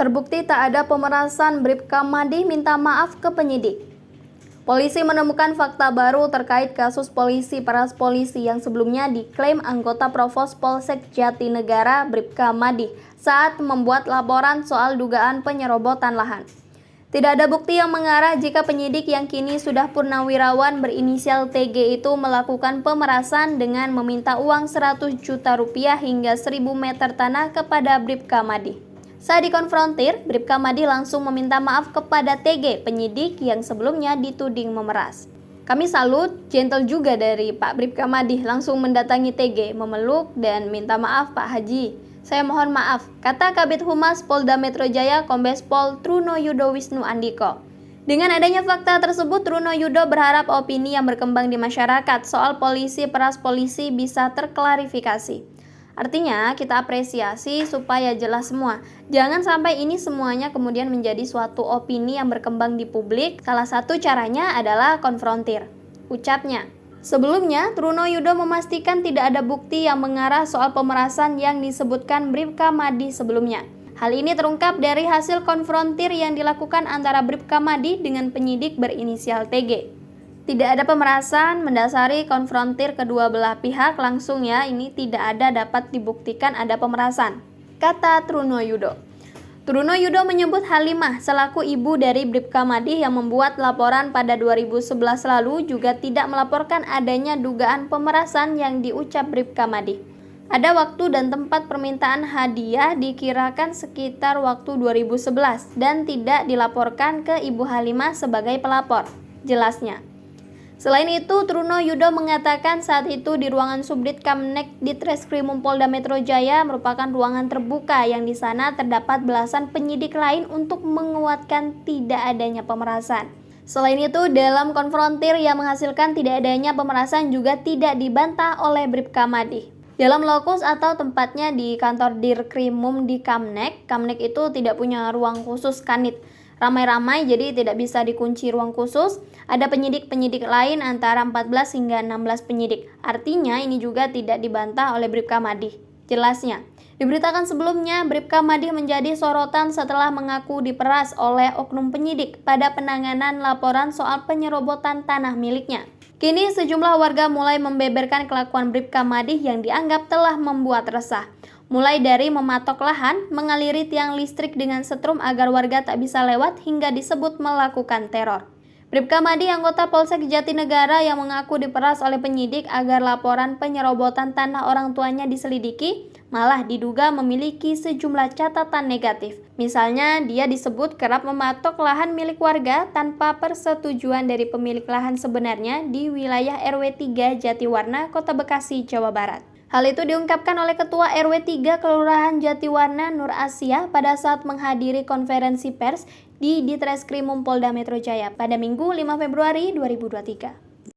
Terbukti tak ada pemerasan, Bribka Madi minta maaf ke penyidik. Polisi menemukan fakta baru terkait kasus polisi peras polisi yang sebelumnya diklaim anggota Provos Polsek Jatinegara Bribka Madi saat membuat laporan soal dugaan penyerobotan lahan. Tidak ada bukti yang mengarah jika penyidik yang kini sudah purnawirawan berinisial TG itu melakukan pemerasan dengan meminta uang 100 juta rupiah hingga 1000 meter tanah kepada Bribka Madi. Saat dikonfrontir, Bribka Madi langsung meminta maaf kepada TG, penyidik yang sebelumnya dituding memeras. Kami salut, gentle juga dari Pak Bribka Madi, langsung mendatangi TG, memeluk dan minta maaf Pak Haji. Saya mohon maaf, kata Kabid Humas Polda Metro Jaya Kombes Pol Truno Yudo Wisnu Andiko. Dengan adanya fakta tersebut, Truno Yudo berharap opini yang berkembang di masyarakat soal polisi peras polisi bisa terklarifikasi. Artinya, kita apresiasi supaya jelas semua. Jangan sampai ini semuanya kemudian menjadi suatu opini yang berkembang di publik. Salah satu caranya adalah konfrontir, ucapnya. Sebelumnya, Truno Yudo memastikan tidak ada bukti yang mengarah soal pemerasan yang disebutkan Bribka Madi sebelumnya. Hal ini terungkap dari hasil konfrontir yang dilakukan antara Bribka Madi dengan penyidik berinisial TG. Tidak ada pemerasan mendasari konfrontir kedua belah pihak langsung ya, ini tidak ada dapat dibuktikan ada pemerasan, kata Truno Yudo. Truno Yudo menyebut Halimah selaku ibu dari Bribka Madi yang membuat laporan pada 2011 lalu juga tidak melaporkan adanya dugaan pemerasan yang diucap Bribka Madi. Ada waktu dan tempat permintaan hadiah dikirakan sekitar waktu 2011 dan tidak dilaporkan ke Ibu Halimah sebagai pelapor, jelasnya. Selain itu, Truno Yudo mengatakan saat itu di ruangan Subdit Kamnek Ditreskrimum Polda Metro Jaya merupakan ruangan terbuka yang di sana terdapat belasan penyidik lain untuk menguatkan tidak adanya pemerasan. Selain itu, dalam konfrontir yang menghasilkan tidak adanya pemerasan juga tidak dibantah oleh Bribka Madi. Dalam lokus atau tempatnya di kantor Dirkrimum di Kamnek, Kamnek itu tidak punya ruang khusus kanit. Ramai-ramai jadi tidak bisa dikunci ruang khusus. Ada penyidik-penyidik lain antara 14 hingga 16 penyidik. Artinya ini juga tidak dibantah oleh Bribka Madi. Jelasnya, diberitakan sebelumnya Bribka Madi menjadi sorotan setelah mengaku diperas oleh oknum penyidik pada penanganan laporan soal penyerobotan tanah miliknya. Kini sejumlah warga mulai membeberkan kelakuan Bribka Madi yang dianggap telah membuat resah. Mulai dari mematok lahan, mengaliri tiang listrik dengan setrum agar warga tak bisa lewat hingga disebut melakukan teror. Bribka Madi anggota Polsek Jatinegara yang mengaku diperas oleh penyidik agar laporan penyerobotan tanah orang tuanya diselidiki, malah diduga memiliki sejumlah catatan negatif. Misalnya, dia disebut kerap mematok lahan milik warga tanpa persetujuan dari pemilik lahan sebenarnya di wilayah RW 3 Jatiwarna, Kota Bekasi, Jawa Barat. Hal itu diungkapkan oleh Ketua RW 3 Kelurahan Jatiwarna Nur Asia pada saat menghadiri konferensi pers di Ditreskrimum Polda Metro Jaya pada Minggu 5 Februari 2023.